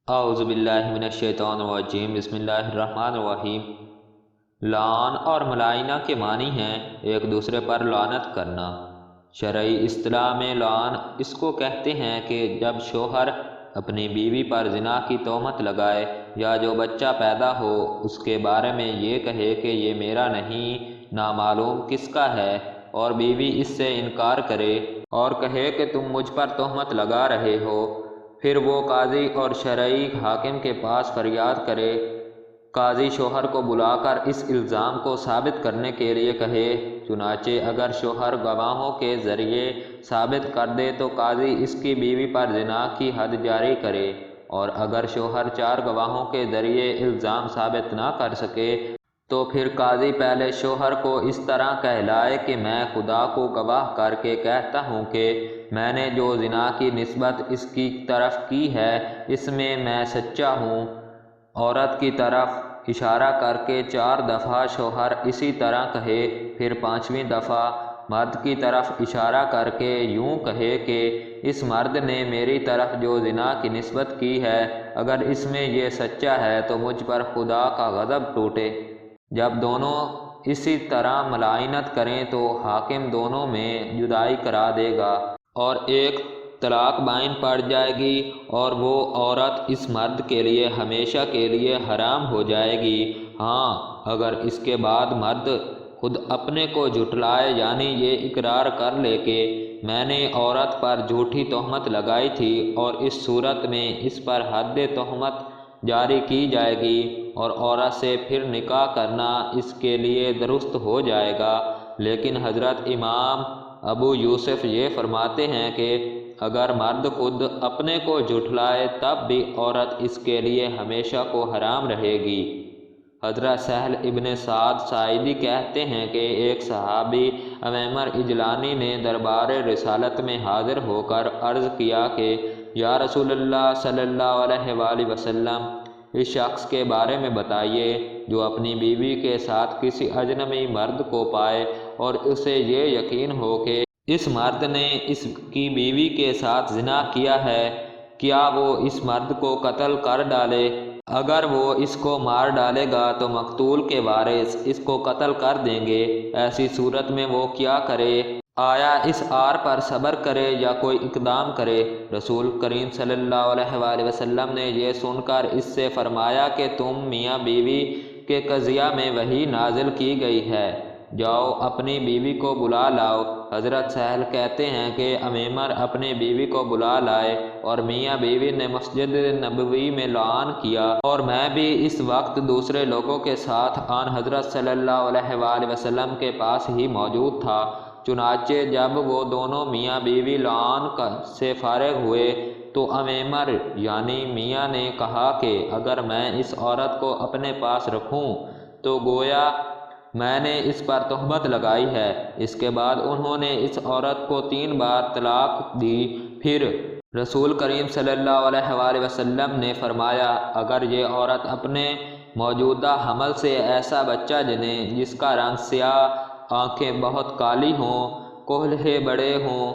اعوذ باللہ من الشیطان الرجیم بسم اللہ الرحمن الرحیم۔ لعن اور ملائنہ کے معنی ہیں ایک دوسرے پر لعنت کرنا۔ شرعی اصطلاح میں لعن اس کو کہتے ہیں کہ جب شوہر اپنی بیوی پر زنا کی تہمت لگائے یا جو بچہ پیدا ہو اس کے بارے میں یہ کہے کہ یہ میرا نہیں، نامعلوم کس کا ہے، اور بیوی اس سے انکار کرے اور کہے کہ تم مجھ پر تہمت لگا رہے ہو، پھر وہ قاضی اور شرعی حاکم کے پاس فریاد کرے۔ قاضی شوہر کو بلا کر اس الزام کو ثابت کرنے کے لیے کہے، چنانچہ اگر شوہر گواہوں کے ذریعے ثابت کر دے تو قاضی اس کی بیوی پر زنا کی حد جاری کرے، اور اگر شوہر 4 گواہوں کے ذریعے الزام ثابت نہ کر سکے تو پھر قاضی پہلے شوہر کو اس طرح کہلائے کہ میں خدا کو گواہ کر کے کہتا ہوں کہ میں نے جو زنا کی نسبت اس کی طرف کی ہے اس میں میں سچا ہوں۔ عورت کی طرف اشارہ کر کے 4 دفعہ شوہر اسی طرح کہے، پھر 5ویں دفعہ مرد کی طرف اشارہ کر کے یوں کہے کہ اس مرد نے میری طرف جو زنا کی نسبت کی ہے اگر اس میں یہ سچا ہے تو مجھ پر خدا کا غضب ٹوٹے۔ جب دونوں اسی طرح ملائنت کریں تو حاکم دونوں میں جدائی کرا دے گا اور ایک طلاق بائن پڑ جائے گی، اور وہ عورت اس مرد کے لیے ہمیشہ کے لیے حرام ہو جائے گی۔ ہاں، اگر اس کے بعد مرد خود اپنے کو جھٹلائے، یعنی یہ اقرار کر لے کہ میں نے عورت پر جھوٹی تہمت لگائی تھی، اور اس صورت میں اس پر حد تہمت جاری کی جائے گی اور عورت سے پھر نکاح کرنا اس کے لیے درست ہو جائے گا۔ لیکن حضرت امام ابو یوسف یہ فرماتے ہیں کہ اگر مرد خود اپنے کو جھٹلائے تب بھی عورت اس کے لیے ہمیشہ کو حرام رہے گی۔ حضرت سہل ابن سعد ساعدی کہتے ہیں کہ ایک صحابی عمیمر اجلانی نے دربار رسالت میں حاضر ہو کر عرض کیا کہ یا رسول اللہ صلی اللہ علیہ وآلہ وسلم، اس شخص کے بارے میں بتائیے جو اپنی بیوی کے ساتھ کسی اجنبی مرد کو پائے اور اسے یہ یقین ہو کہ اس مرد نے اس کی بیوی کے ساتھ زنا کیا ہے، کیا وہ اس مرد کو قتل کر ڈالے؟ اگر وہ اس کو مار ڈالے گا تو مقتول کے وارث اس کو قتل کر دیں گے، ایسی صورت میں وہ کیا کرے؟ آیا اس عار پر صبر کرے یا کوئی اقدام کرے؟ رسول کریم صلی اللہ علیہ وآلہ وسلم نے یہ سن کر اس سے فرمایا کہ تم میاں بیوی کے قضیہ میں وحی نازل کی گئی ہے، جاؤ اپنی بیوی کو بلا لاؤ۔ حضرت سہل کہتے ہیں کہ عمیمر اپنی بیوی کو بلا لائے اور میاں بیوی نے مسجد نبوی میں لعان کیا، اور میں بھی اس وقت دوسرے لوگوں کے ساتھ آن حضرت صلی اللہ علیہ وآلہ وسلم کے پاس ہی موجود تھا۔ چنانچہ جب وہ دونوں میاں بیوی لعان سے فارغ ہوئے تو عمیمر یعنی میاں نے کہا کہ اگر میں اس عورت کو اپنے پاس رکھوں تو گویا میں نے اس پر تہمت لگائی ہے۔ اس کے بعد انہوں نے اس عورت کو 3 بار طلاق دی۔ پھر رسول کریم صلی اللہ علیہ وآلہ وسلم نے فرمایا اگر یہ عورت اپنے موجودہ حمل سے ایسا بچہ جنے جس کا رنگ سیاہ، آنکھیں بہت کالی ہوں، کوہلے بڑے ہوں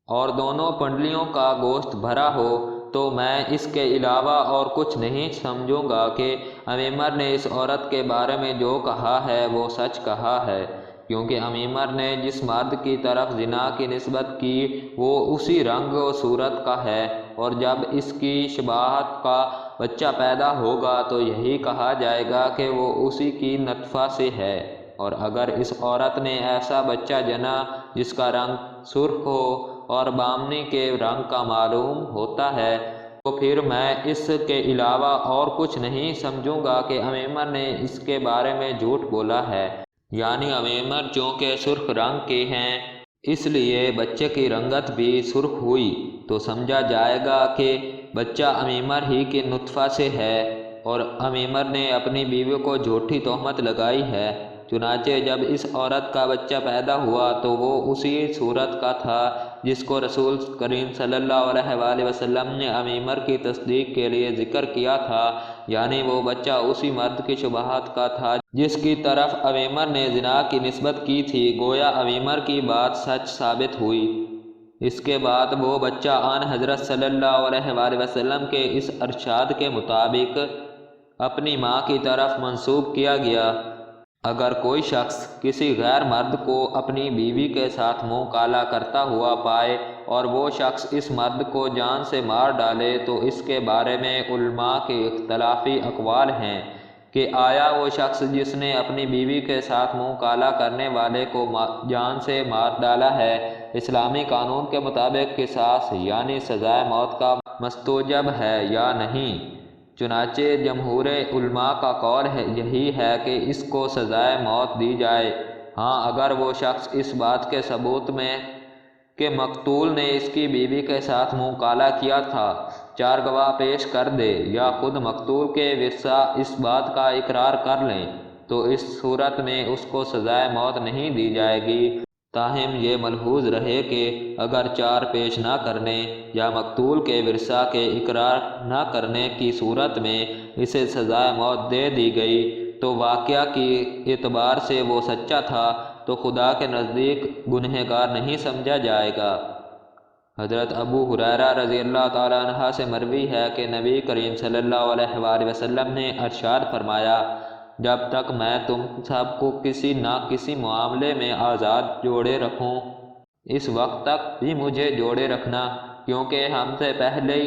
اور دونوں پنڈلیوں کا گوشت بھرا ہو تو میں اس کے علاوہ اور کچھ نہیں سمجھوں گا کہ عمیمر نے اس عورت کے بارے میں جو کہا ہے وہ سچ کہا ہے، کیونکہ عمیمر نے جس مرد کی طرف زنا کی نسبت کی وہ اسی رنگ و صورت کا ہے، اور جب اس کی شباہت کا بچہ پیدا ہوگا تو یہی کہا جائے گا کہ وہ اسی کی نطفہ سے ہے۔ اور اگر اس عورت نے ایسا بچہ جنا جس کا رنگ سرخ ہو اور بامنی کے رنگ کا معلوم ہوتا ہے تو پھر میں اس کے علاوہ اور کچھ نہیں سمجھوں گا کہ عمیمر نے اس کے بارے میں جھوٹ بولا ہے، یعنی عمیمر چونکہ سرخ رنگ کے ہیں اس لیے بچے کی رنگت بھی سرخ ہوئی، تو سمجھا جائے گا کہ بچہ عمیمر ہی کے نطفہ سے ہے اور عمیمر نے اپنی بیوی کو جھوٹی تہمت لگائی ہے۔ چنانچہ جب اس عورت کا بچہ پیدا ہوا تو وہ اسی صورت کا تھا جس کو رسول کریم صلی اللہ علیہ وآلہ وسلم نے عمیمر کی تصدیق کے لیے ذکر کیا تھا، یعنی وہ بچہ اسی مرد کی شبہات کا تھا جس کی طرف عمیمر نے زنا کی نسبت کی تھی، گویا عمیمر کی بات سچ ثابت ہوئی۔ اس کے بعد وہ بچہ آن حضرت صلی اللہ علیہ وآلہ وسلم کے اس ارشاد کے مطابق اپنی ماں کی طرف منسوب کیا گیا۔ اگر کوئی شخص کسی غیر مرد کو اپنی بیوی کے ساتھ منہ کالا کرتا ہوا پائے اور وہ شخص اس مرد کو جان سے مار ڈالے تو اس کے بارے میں علماء کے اختلافی اقوال ہیں کہ آیا وہ شخص جس نے اپنی بیوی کے ساتھ منہ کالا کرنے والے کو جان سے مار ڈالا ہے اسلامی قانون کے مطابق قصاص یعنی سزائے موت کا مستوجب ہے یا نہیں۔ چنانچہ جمہور علماء کا قول یہی ہے کہ اس کو سزائے موت دی جائے۔ ہاں اگر وہ شخص اس بات کے ثبوت میں کہ مقتول نے اس کی بیوی کے ساتھ منہ کالا کیا تھا 4 گواہ پیش کر دے یا خود مقتول کے ورثاء اس بات کا اقرار کر لیں تو اس صورت میں اس کو سزائے موت نہیں دی جائے گی۔ تاہم یہ ملحوظ رہے کہ اگر 4 پیش نہ کرنے یا مقتول کے ورثاء کے اقرار نہ کرنے کی صورت میں اسے سزائے موت دے دی گئی تو واقعہ کی اعتبار سے وہ سچا تھا تو خدا کے نزدیک گنہگار نہیں سمجھا جائے گا۔ حضرت ابو ہریرہ رضی اللہ تعالیٰ عنہ سے مروی ہے کہ نبی کریم صلی اللہ علیہ وآلہ وسلم نے ارشاد فرمایا، جب تک میں تم سب کو کسی نہ کسی معاملے میں آزاد جوڑے رکھوں اس وقت تک بھی مجھے جوڑے رکھنا، کیونکہ ہم سے پہلے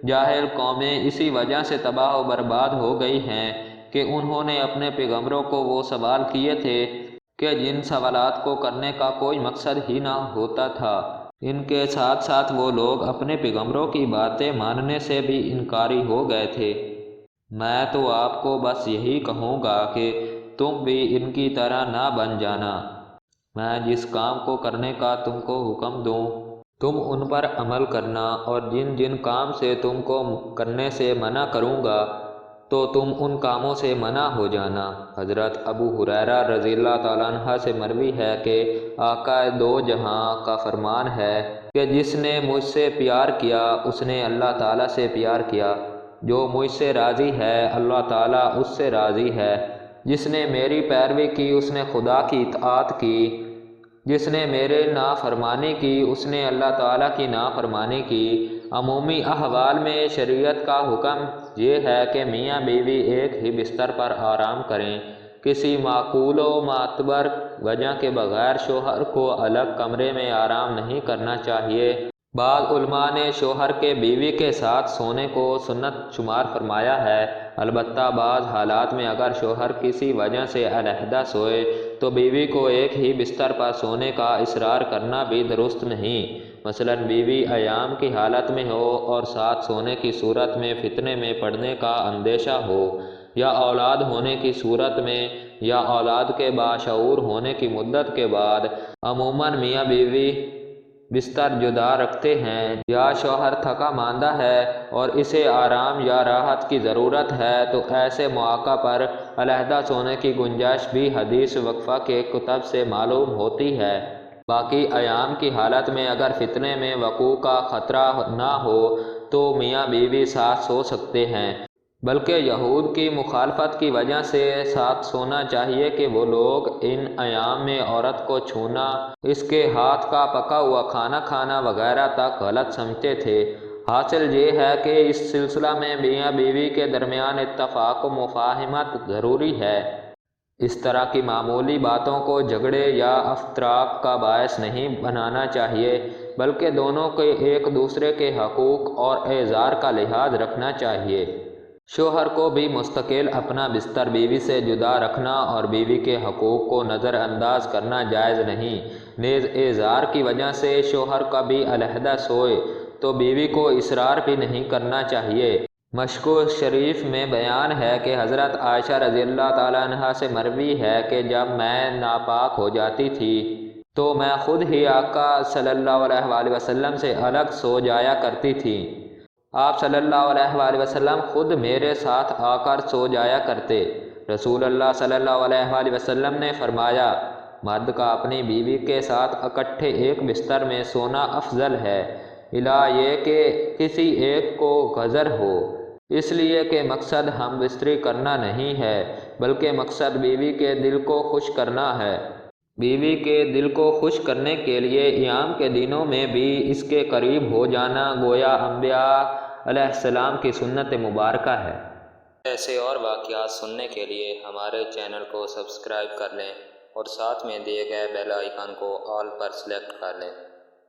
جاہل قومیں اسی وجہ سے تباہ و برباد ہو گئی ہیں کہ انہوں نے اپنے پیغمبروں کو وہ سوال کیے تھے کہ جن سوالات کو کرنے کا کوئی مقصد ہی نہ ہوتا تھا۔ ان کے ساتھ ساتھ وہ لوگ اپنے پیغمبروں کی باتیں ماننے سے بھی انکاری ہو گئے تھے۔ میں تو آپ کو بس یہی کہوں گا کہ تم بھی ان کی طرح نہ بن جانا۔ میں جس کام کو کرنے کا تم کو حکم دوں تم ان پر عمل کرنا اور جن جن کام سے تم کو کرنے سے منع کروں گا تو تم ان کاموں سے منع ہو جانا۔ حضرت ابو ہریرہ رضی اللہ تعالیٰ عنہ سے مروی ہے کہ آقا دو جہاں کا فرمان ہے کہ جس نے مجھ سے پیار کیا اس نے اللہ تعالیٰ سے پیار کیا، جو مجھ سے راضی ہے اللہ تعالیٰ اس سے راضی ہے، جس نے میری پیروی کی اس نے خدا کی اطاعت کی، جس نے میرے نافرمانی کی اس نے اللہ تعالیٰ کی نافرمانی کی۔ عمومی احوال میں شریعت کا حکم یہ ہے کہ میاں بیوی ایک ہی بستر پر آرام کریں، کسی معقول و معتبر وجہ کے بغیر شوہر کو الگ کمرے میں آرام نہیں کرنا چاہیے۔ بعض علماء نے شوہر کے بیوی کے ساتھ سونے کو سنت شمار فرمایا ہے، البتہ بعض حالات میں اگر شوہر کسی وجہ سے علیحدہ سوئے تو بیوی کو ایک ہی بستر پر سونے کا اصرار کرنا بھی درست نہیں۔ مثلا بیوی ایام کی حالت میں ہو اور ساتھ سونے کی صورت میں فتنے میں پڑنے کا اندیشہ ہو، یا اولاد ہونے کی صورت میں یا اولاد کے باشعور ہونے کی مدت کے بعد عموماً میاں بیوی بستر جدا رکھتے ہیں، یا شوہر تھکا ماندہ ہے اور اسے آرام یا راحت کی ضرورت ہے تو ایسے مواقع پر علیحدہ سونے کی گنجائش بھی حدیث وقفہ کے کتب سے معلوم ہوتی ہے۔ باقی ایام کی حالت میں اگر فتنے میں وقوع کا خطرہ نہ ہو تو میاں بیوی ساتھ سو سکتے ہیں، بلکہ یہود کی مخالفت کی وجہ سے ساتھ سونا چاہیے کہ وہ لوگ ان ایام میں عورت کو چھونا، اس کے ہاتھ کا پکا ہوا کھانا کھانا وغیرہ تک غلط سمجھتے تھے۔ حاصل یہ ہے کہ اس سلسلہ میں میاں بیوی کے درمیان اتفاق و مفاہمت ضروری ہے۔ اس طرح کی معمولی باتوں کو جھگڑے یا افتراق کا باعث نہیں بنانا چاہیے، بلکہ دونوں کے ایک دوسرے کے حقوق اور اعذار کا لحاظ رکھنا چاہیے۔ شوہر کو بھی مستقل اپنا بستر بیوی سے جدا رکھنا اور بیوی کے حقوق کو نظر انداز کرنا جائز نہیں۔ نیز اعذار کی وجہ سے شوہر کبھی علیحدہ سوئے تو بیوی کو اصرار بھی نہیں کرنا چاہیے۔ مشکوہ شریف میں بیان ہے کہ حضرت عائشہ رضی اللہ تعالیٰ عنہ سے مروی ہے کہ جب میں ناپاک ہو جاتی تھی تو میں خود ہی آقا صلی اللہ علیہ وآلہ وسلم سے الگ سو جایا کرتی تھی۔ آپ صلی اللہ علیہ وآلہ وسلم خود میرے ساتھ آ کر سو جایا کرتے۔ رسول اللہ صلی اللہ علیہ وآلہ وسلم نے فرمایا، مرد کا اپنی بیوی کے ساتھ اکٹھے ایک بستر میں سونا افضل ہے، الا یہ کہ کسی ایک کو غضر ہو، اس لیے کہ مقصد ہم بستری کرنا نہیں ہے بلکہ مقصد بیوی کے دل کو خوش کرنا ہے۔ بیوی کے دل کو خوش کرنے کے لیے ایام کے دنوں میں بھی اس کے قریب ہو جانا گویا انبیاء علیہ السلام کی سنت مبارکہ ہے۔ ایسے اور واقعات سننے کے لیے ہمارے چینل کو سبسکرائب کر لیں اور ساتھ میں دیے گئے بیل آئیکن کو آل پر سلیکٹ کر لیں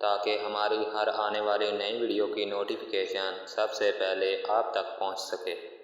تاکہ ہماری ہر آنے والی نئی ویڈیو کی نوٹیفیکیشن سب سے پہلے آپ تک پہنچ سکے۔